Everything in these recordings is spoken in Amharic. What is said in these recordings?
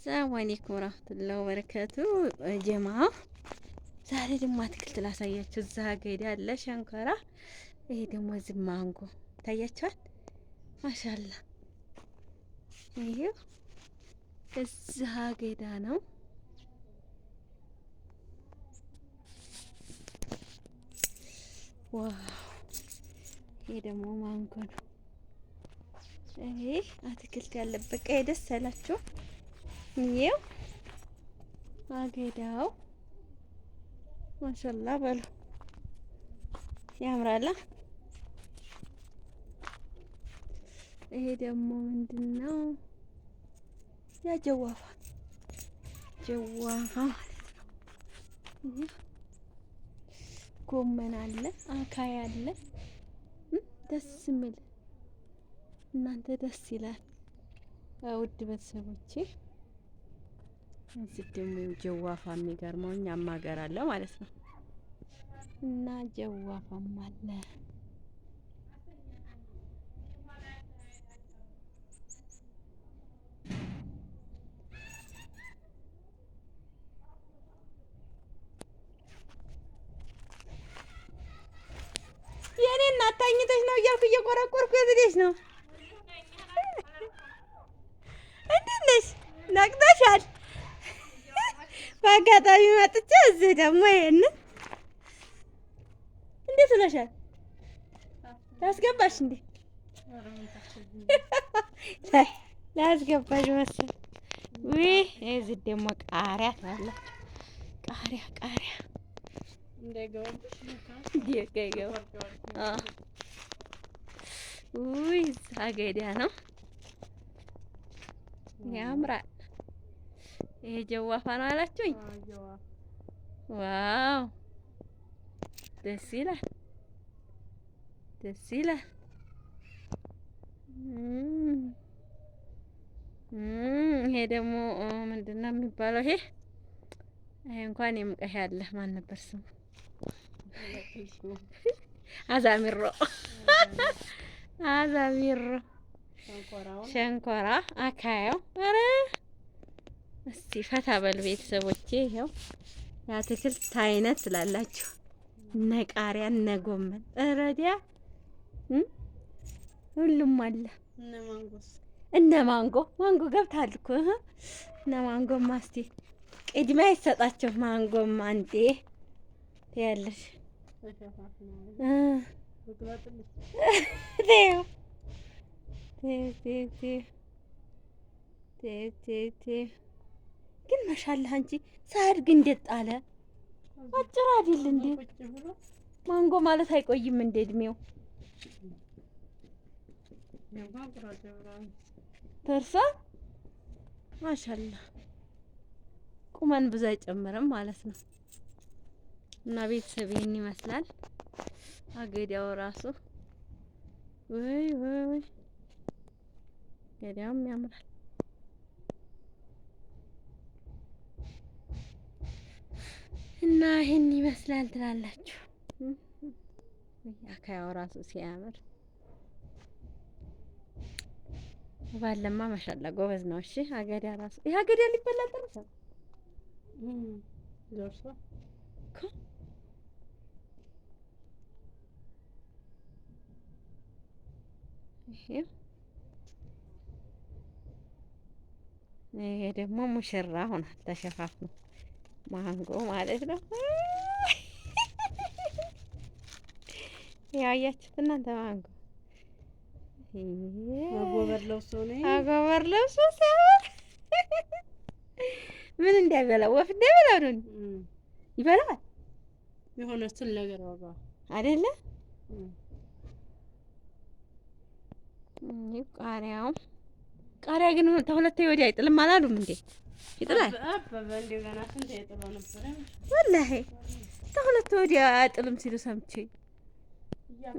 ሰላም አለይኩም ወራህመቱላሂ ወበረካቱ። ጀማ ዛሬ ደግሞ አትክልት ላሳያችሁ። እዛ ገዳ አለ ሸንኮራ። ይሄ ደግሞ እዚህ ማንጎ ታያችኋል። ማሻአላ ይሄው እዛ ገዳ ነው። ዋው ይሄ ደግሞ ማንጎ ነው። ይሄ አትክልት ያለበት ቀይ ደስ ያላችሁ ይሄው አገዳው ማሻአላ በሉ ያምራላ። ይሄ ደግሞ ምንድነው? ያ ጀዋፋ ማለት ነው። ጎመን አለ፣ አካይ አለ። ደስ የሚል እናንተ ደስ ይላል። ውድ ቤተሰቦቼ እዚህ ደግሞ ጀዋፋ የሚገርመው እኛም ሀገር አለ ማለት ነው። እና ጀዋፋም አለ። የኔ እናት ታኝተሽ ነው እያልኩ እየቆረቆርኩ የዝዴሽ ነው። እንዴት ነሽ? ነቅተሻል? በአጋጣሚ መጥቼ እዚህ ደግሞ ይሄንን እንዴት ብለሻል? ላስገባሽ እንዴ? ላስገባሽ መሰል። ውይ እዚህ ደግሞ ቃሪያ ታላችሁ። ቃሪያ እንዳይገባብሽ ውይ እዛ ገዳ ነው። ያምራል። ይሄ ጀዋፋ ነው አላችሁኝ? ዋው ደስ ይላል። ይሄ ደግሞ ምንድነው የሚባለው? ይሄ እንኳን የምቀህ ያለ ማን ነበር ስሙ? አዛሚሮ ሸንኮራ አካያው። ኧረ እስቲ ፈታ በል ቤተሰቦቼ። ይኸው የአትክልት አይነት ስላላችሁ እነ ቃሪያ እነ ጎመን ረዲያ ሁሉም አለ። እነ ማንጎ ገብታል እኮ እነ ማንጎ ማስቲ ቅድሚያ ይሰጣቸው። ማንጎም አንዴ ያለሽ ግን ማሻአላህ አንቺ ሳያድግ እንዴት ጣለ? አጭር አይደል እንዴ? ማንጎ ማለት አይቆይም እንዴ እድሜው? ተርሳ ማሻአላህ ቁመን ብዙ አይጨምርም ማለት ነው። እና ቤተሰብ ይሄን ይመስላል አገዳው ራሱ። ወይ ገዳውም ያምራል። እና ይሄን ይመስላል ትላላችሁ። አካያው ራሱ ሲያምር ባለማ ማሻአላ ጎበዝ ነው። እሺ አገዳ ራሱ ይሄ አገዳ ሊበላ ደረሰ እኮ ይሄ ደግሞ ሙሽራ ሆኗል ተሸፋፍኖ ማንጎ ማለት ነው። ያያችሁት እናንተ ማንጎ አጎበር ለብሶ ሲያምር ምን እንዳይበላ ወፍ እንዳይበላው ነው። ይበላል የሆነ ስል ነገር ዋጋ አይደለ? ቃሪያ ግን ተሁለቴ ወዲያ አይጥልም አላሉም እንዴ? ይጥላል ወላሂ ተሁለቴ ወዲያ አይጥልም ሲሉ ሰምቼ።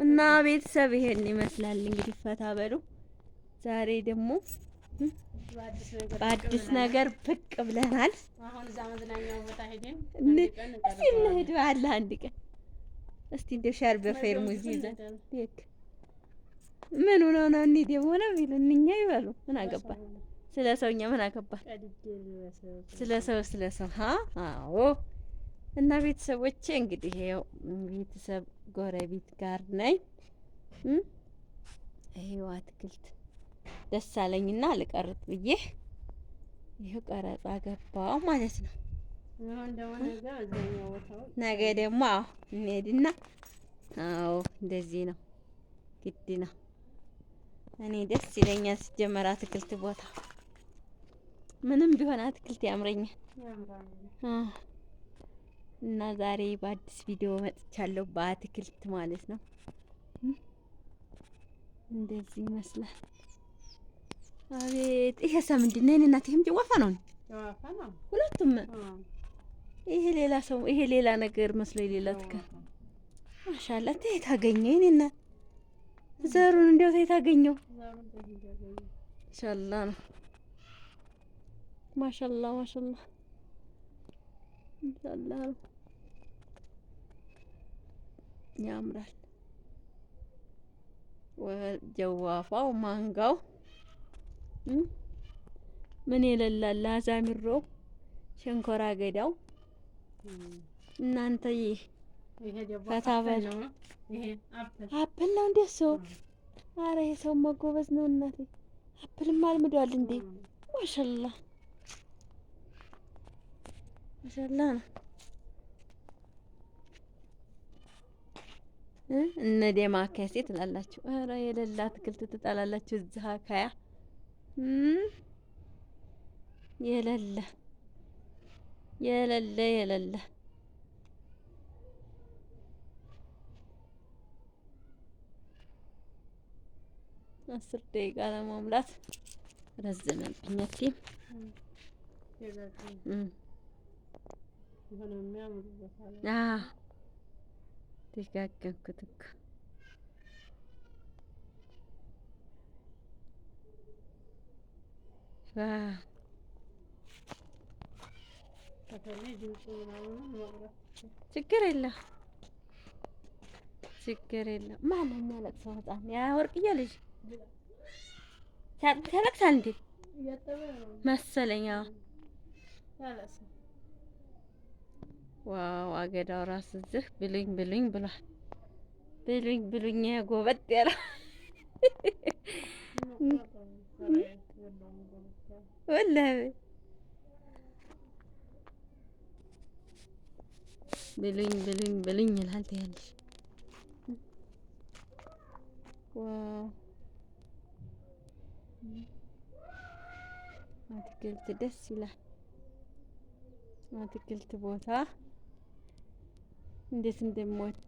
እና ቤተሰብ ይሄን ይመስላል እንግዲህ ፈታ በሉ። ዛሬ ደግሞ በአዲስ ነገር ብቅ ብለናል። አሁን እዛ መዝናኛው ቦታ ሄደን እንሂድ አለ አንድ ቀን። እስቲ እንደ ሻርበ ፈርሙዝ ይዘን ምን ሆነው ነው እንዴ? ደግሞ ነው ቢሉን እኛ ይበሉ ምን አገባ ስለ ሰውኛ ምን አገባል? ስለ ሰው አዎ። እና ቤተሰቦቼ እንግዲህ ይኸው ቤተሰብ ጎረቤት ጋር ነኝ። ይኸው አትክልት ደስ አለኝና ልቀርጥ ብዬ ይኸው ቀረጻ ገባው ማለት ነው። ነገ ደግሞ አዎ እንሄድና አዎ እንደዚህ ነው ግድ ነው። እኔ ደስ ይለኛል ሲጀመር አትክልት ቦታ ምንም ቢሆን አትክልት ያምረኛል። እና ዛሬ በአዲስ ቪዲዮ መጥቻለሁ በአትክልት ማለት ነው። እንደዚህ ይመስላል። አቤት ይሄ ምንድን ነው? እናት ይሄም ጀዋፋ ነው። ሁለቱም ይሄ ሌላ ሰው ይሄ ሌላ ነገር መስሎ ሌላ ትከ ማሻአላ ተየት አገኘው? እኔ እናት ዘሩን እንዴው ተየት አገኘው? ማሻአላ ነው። ማሻአላ ማሻአላ ማሻአላ ነው። ያምራል። ጀዋፋው ማንጋው ምን የሌላላ አዛሚሮ ሸንኮራ አገዳው እናንተ ፈታበል አፕል ነው እንዴ? ሰው አረ ይሄ ሰው መጎበዝ ነው እናቴ። አፕልም አልምዷል እንዴ? ማሻአላ ማሻአላ ነው። እነ ደማከሴ ትላላችሁ። አረ የሌላ አትክልት ትጣላላችሁ። እዚህ አካያ የሌለ የሌለ የሌለ 10 ደቂቃ ለመሙላት ረዘመብኝ። እቲም ደጋገምኩት እኮ ችግር የለም ችግር የለም። ማነው የሚያለቅሰው? ህፃን ያ ወርቅዬ ልጅ ያለቅሳል እንዴ መሰለኝ። ዋው አገዳው ራስ እዚህ ብሉኝ ብሉኝ ብሏል። ብሉኝ ብሉኝ ጎበጥ ያለ ወላሂ ብሉኝ ብሉኝ ብሉኝ ይላል ትያለሽ። ዋው አትክልት ደስ ይላል። አትክልት ቦታ እንዴት እንደምወድ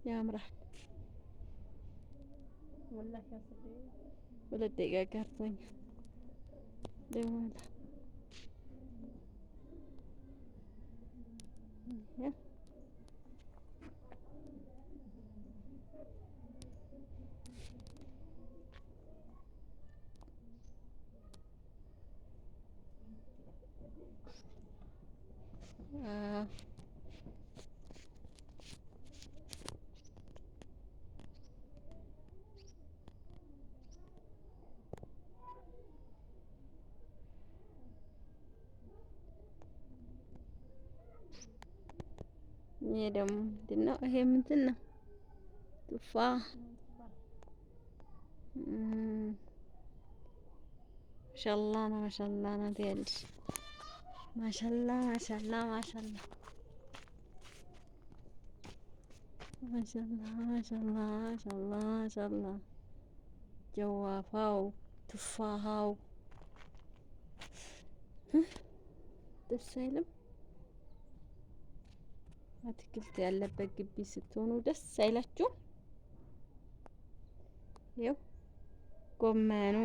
ያምራል። ወላሂ 2 ደቂቃ ቀርቶኛል ደግሞ ይሄ ደግሞ ምንድን ነው? ይሄ ምንድን ነው? ቱፋ ማሻአላ ነው ማሻአላ ነው ትያለሽ። ማሻአላ ማሻአላ ማሻአላ ማሻአላ ማሻአላ ማሻአላ ማሻአላ ጀዋፋው ቱፋሃው ደስ አይልም? አትክልት ያለበት ግቢ ስትሆኑ ደስ አይላችሁ? ይኸው ጎመኑ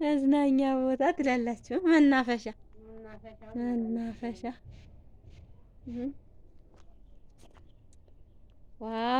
መዝናኛ ቦታ ትላላችሁ። መናፈሻ መናፈሻ ዋው